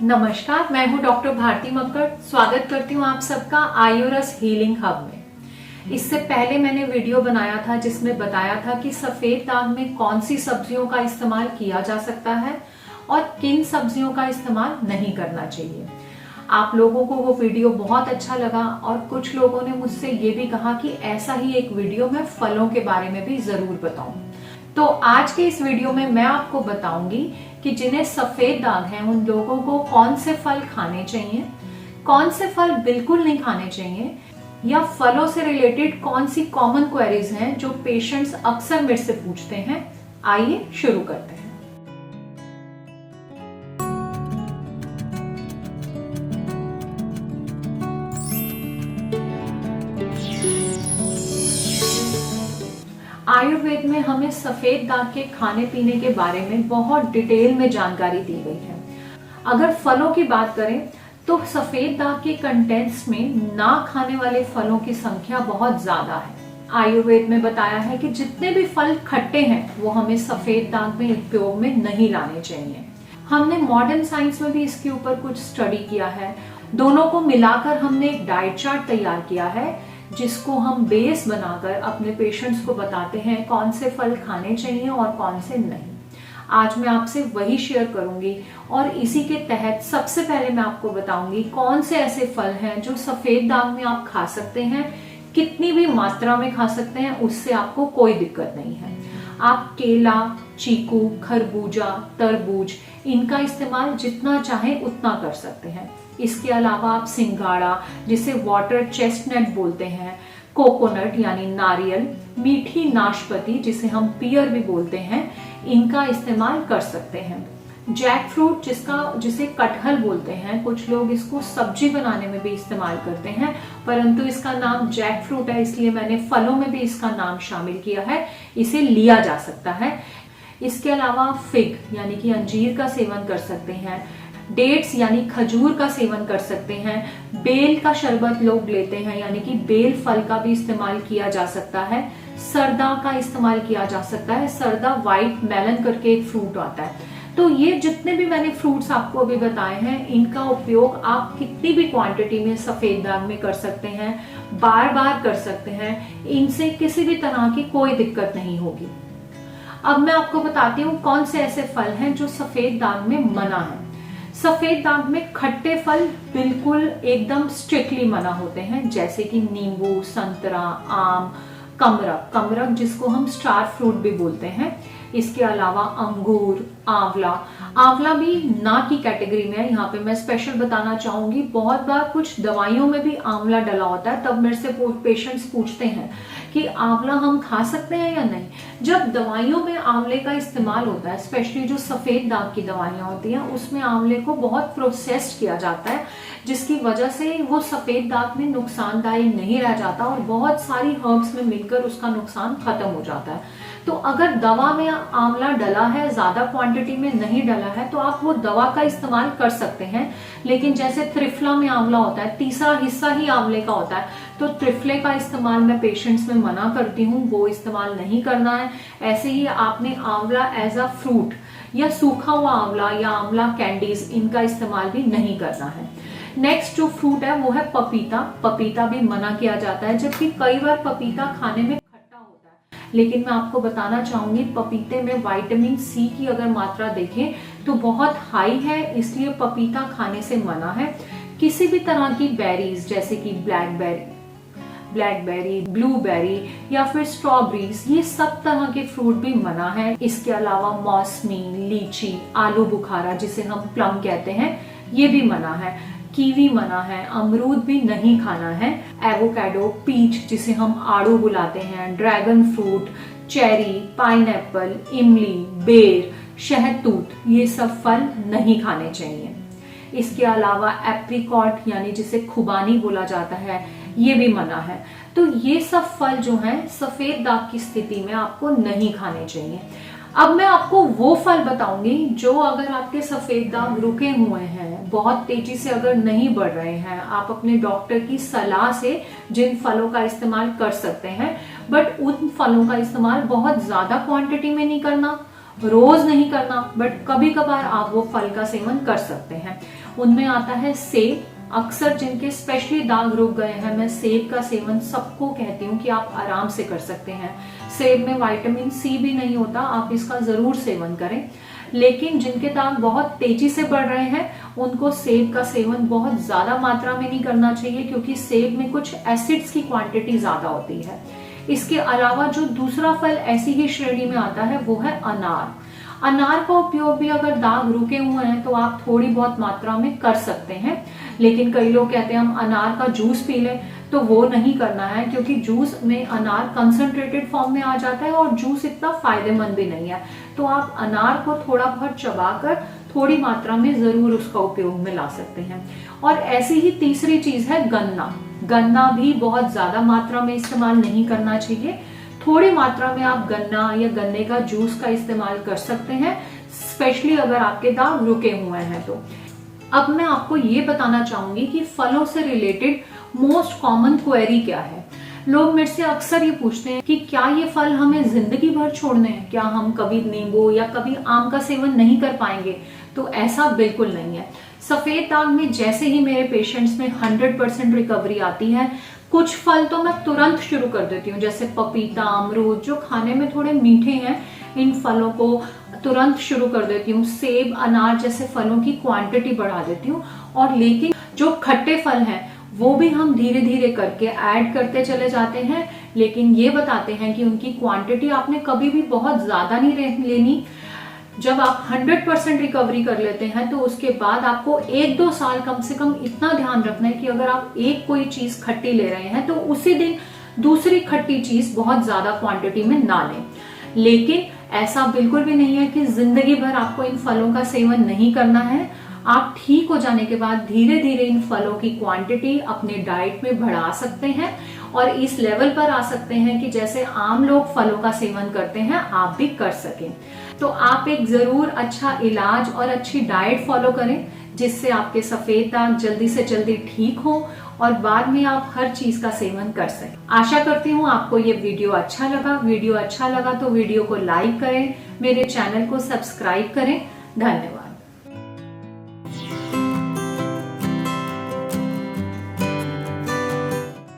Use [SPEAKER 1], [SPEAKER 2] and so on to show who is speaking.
[SPEAKER 1] नमस्कार, मैं हूं डॉक्टर भारती मक्कड़। स्वागत करती हूं आप सबका आयुरस हीलिंग हब में। इससे पहले मैंने वीडियो बनाया था जिसमें बताया था कि सफेद दाग में कौन सी सब्जियों का इस्तेमाल किया जा सकता है और किन सब्जियों का इस्तेमाल नहीं करना चाहिए। आप लोगों को वो वीडियो बहुत अच्छा लगा और कुछ लोगों ने मुझसे ये भी कहा कि ऐसा ही एक वीडियो मैं फलों के बारे में भी जरूर बताऊं। तो आज के इस वीडियो में मैं आपको बताऊंगी कि जिन्हें सफेद दाग हैं उन लोगों को कौन से फल खाने चाहिए, कौन से फल बिल्कुल नहीं खाने चाहिए, या फलों से रिलेटेड कौन सी कॉमन क्वेरीज हैं जो पेशेंट्स अक्सर मेरे से पूछते हैं। आइए शुरू करते हैं। आयुर्वेद में हमें सफेद दाग के खाने पीने के बारे में बहुत डिटेल में जानकारी दी गई है। अगर फलों की बात करें तो सफेद दाग के कंटेंट्स में ना खाने वाले फलों की संख्या बहुत ज्यादा है। आयुर्वेद में बताया है कि जितने भी फल खट्टे हैं वो हमें सफेद दाग में उपयोग में नहीं लाने चाहिए। हमने मॉडर्न साइंस में भी इसके ऊपर कुछ स्टडी किया है। दोनों को मिलाकर हमने एक डाइट चार्ट तैयार किया है जिसको हम बेस बनाकर अपने पेशेंट्स को बताते हैं कौन से फल खाने चाहिए और कौन से नहीं। आज मैं आपसे वही शेयर करूंगी और इसी के तहत सबसे पहले मैं आपको बताऊंगी कौन से ऐसे फल हैं जो सफेद दाग में आप खा सकते हैं, कितनी भी मात्रा में खा सकते हैं, उससे आपको कोई दिक्कत नहीं है। आप केला, चीकू, खरबूजा, तरबूज इनका इस्तेमाल जितना चाहे उतना कर सकते हैं। इसके अलावा आप सिंघाड़ा, जिसे वाटर चेस्टनट बोलते हैं, कोकोनट यानी नारियल, मीठी नाशपाती जिसे हम पियर भी बोलते हैं, इनका इस्तेमाल कर सकते हैं। जैक फ्रूट जिसे कटहल बोलते हैं, कुछ लोग इसको सब्जी बनाने में भी इस्तेमाल करते हैं, परंतु इसका नाम जैक फ्रूट है इसलिए मैंने फलों में भी इसका नाम शामिल किया है। इसे लिया जा सकता है। इसके अलावा फिग यानी कि अंजीर का सेवन कर सकते हैं, डेट्स यानी खजूर का सेवन कर सकते हैं, बेल का शरबत लोग लेते हैं यानी कि बेल फल का भी इस्तेमाल किया जा सकता है, सरदा का इस्तेमाल किया जा सकता है। सरदा व्हाइट मेलन करके एक फ्रूट आता है। तो ये जितने भी मैंने फ्रूट्स आपको अभी बताए हैं इनका उपयोग आप कितनी भी क्वांटिटी में सफेद दाग में कर सकते हैं, बार बार कर सकते हैं। इनसे किसी भी तरह की कोई दिक्कत नहीं होगी। अब मैं आपको बताती हूँ कौन से ऐसे फल हैं जो सफेद दाग में मना है। सफेद दाग में खट्टे फल बिल्कुल एकदम स्ट्रिक्टली मना होते हैं, जैसे कि नींबू, संतरा, आम, कमरक जिसको हम स्टार फ्रूट भी बोलते हैं। इसके अलावा अंगूर, आंवला भी ना की कैटेगरी में है। यहाँ पे मैं स्पेशल बताना चाहूंगी, बहुत बार कुछ दवाइयों में भी आंवला डला होता है, तब मेरे से पेशेंट्स पूछते हैं कि आंवला हम खा सकते हैं या नहीं। जब दवाइयों में आंवले का इस्तेमाल होता है, स्पेशली जो सफेद दाग की दवाइयां होती हैं, उसमें आंवले को बहुत प्रोसेस्ड किया जाता है, जिसकी वजह से वो सफेद दाग में नुकसानदायी नहीं रह जाता और बहुत सारी हर्ब्स में मिलकर उसका नुकसान खत्म हो जाता है। तो अगर दवा में आंवला डला है, ज्यादा क्वांटिटी में नहीं डला है, तो आप वो दवा का इस्तेमाल कर सकते हैं। लेकिन जैसे त्रिफला में आंवला होता है, तीसरा हिस्सा ही आंवले का होता है, तो त्रिफले का इस्तेमाल मैं पेशेंट्स में मना करती हूँ, वो इस्तेमाल नहीं करना है। ऐसे ही आपने आंवला एज अ फ्रूट या सूखा हुआ आंवला या आंवला कैंडीज इनका इस्तेमाल भी नहीं करना है। नेक्स्ट जो फ्रूट है वो है पपीता भी मना किया जाता है, जबकि कई बार पपीता खाने में खट्टा होता है। लेकिन मैं आपको बताना चाहूंगी पपीते में विटामिन सी की अगर मात्रा देखें तो बहुत हाई है, इसलिए पपीता खाने से मना है। किसी भी तरह की बेरीज जैसे कि ब्लैकबेरी, ब्लूबेरी या फिर स्ट्रॉबेरीज, ये सब तरह के फ्रूट भी मना है। इसके अलावा मौसमी, लीची, आलू बुखारा जिसे हम प्लम कहते हैं, ये भी मना है। कीवी मना है, अमरूद भी नहीं खाना है। एवोकाडो, पीच जिसे हम आड़ू बुलाते हैं, ड्रैगन फ्रूट, चेरी, पाइनएप्पल, इमली, बेर, शहतूत, ये सब फल नहीं खाने चाहिए। इसके अलावा एप्रिकॉट यानी जिसे खुबानी बोला जाता है, ये भी मना है। तो ये सब फल जो हैं सफेद दाग की स्थिति में आपको नहीं खाने चाहिए। अब मैं आपको वो फल बताऊंगी जो अगर आपके सफेद दाग रुके हुए हैं, बहुत तेजी से अगर नहीं बढ़ रहे हैं, आप अपने डॉक्टर की सलाह से जिन फलों का इस्तेमाल कर सकते हैं, बट उन फलों का इस्तेमाल बहुत ज्यादा क्वांटिटी में नहीं करना, रोज नहीं करना, बट कभी कभार आप वो फल का सेवन कर सकते हैं। उनमें आता है सेब। अक्सर जिनके स्पेशली दाग रुक गए हैं, मैं सेब का सेवन सबको कहती हूँ कि आप आराम से कर सकते हैं। सेब में विटामिन सी भी नहीं होता, आप इसका जरूर सेवन करें। लेकिन जिनके दाग बहुत तेजी से बढ़ रहे हैं, उनको सेब का सेवन बहुत ज्यादा मात्रा में नहीं करना चाहिए, क्योंकि सेब में कुछ एसिड्स की क्वांटिटी ज्यादा होती है। इसके अलावा जो दूसरा फल ऐसी ही श्रेणी में आता है वो है अनार। अनार का उपयोग भी अगर दाग रुके हुए हैं तो आप थोड़ी बहुत मात्रा में कर सकते हैं। लेकिन कई लोग कहते हैं हम अनार का जूस पी लें, तो वो नहीं करना है, क्योंकि जूस में अनार कंसंट्रेटेड फॉर्म में आ जाता है और जूस इतना फायदेमंद भी नहीं है। तो आप अनार को थोड़ा बहुत चबाकर थोड़ी मात्रा में जरूर उसका उपयोग में ला सकते हैं। और ऐसी ही तीसरी चीज है गन्ना। गन्ना भी बहुत ज्यादा मात्रा में इस्तेमाल नहीं करना चाहिए। थोड़ी मात्रा में आप गन्ना या गन्ने का जूस का इस्तेमाल कर सकते हैं, स्पेशली अगर आपके दाग रुके हुए हैं तो। अब मैं आपको ये बताना चाहूंगी कि फलों से रिलेटेड मोस्ट कॉमन क्वेरी क्या है। लोग मेरे से अक्सर ये पूछते हैं कि क्या ये फल हमें जिंदगी भर छोड़ने हैं, क्या हम कभी नींबू या कभी आम का सेवन नहीं कर पाएंगे। तो ऐसा बिल्कुल नहीं है। सफेद दाग में जैसे ही मेरे पेशेंट्स में 100% रिकवरी आती है, कुछ फल तो मैं तुरंत शुरू कर देती हूँ, जैसे पपीता, अमरूद, जो खाने में थोड़े मीठे हैं, इन फलों को तुरंत शुरू कर देती हूँ। सेब, अनार जैसे फलों की क्वांटिटी बढ़ा देती हूँ। और लेकिन जो खट्टे फल हैं वो भी हम धीरे धीरे करके ऐड करते चले जाते हैं, लेकिन ये बताते हैं कि उनकी क्वांटिटी आपने कभी भी बहुत ज्यादा नहीं लेनी। जब आप 100% रिकवरी कर लेते हैं तो उसके बाद आपको 1-2 साल कम से कम इतना ध्यान रखना है कि अगर आप एक कोई चीज खट्टी ले रहे हैं तो उसी दिन दूसरी खट्टी चीज बहुत ज्यादा क्वांटिटी में ना लें। लेकिन ऐसा बिल्कुल भी नहीं है कि जिंदगी भर आपको इन फलों का सेवन नहीं करना है। आप ठीक हो जाने के बाद धीरे धीरे इन फलों की क्वांटिटी अपने डाइट में बढ़ा सकते हैं और इस लेवल पर आ सकते हैं कि जैसे आम लोग फलों का सेवन करते हैं आप भी कर सकें। तो आप एक जरूर अच्छा इलाज और अच्छी डाइट फॉलो करें, जिससे आपके सफेद दाग जल्दी से जल्दी ठीक हो और बाद में आप हर चीज का सेवन कर सकें। आशा करती हूँ आपको ये वीडियो अच्छा लगा। वीडियो अच्छा लगा तो वीडियो को लाइक करें, मेरे चैनल को सब्सक्राइब करें। धन्यवाद।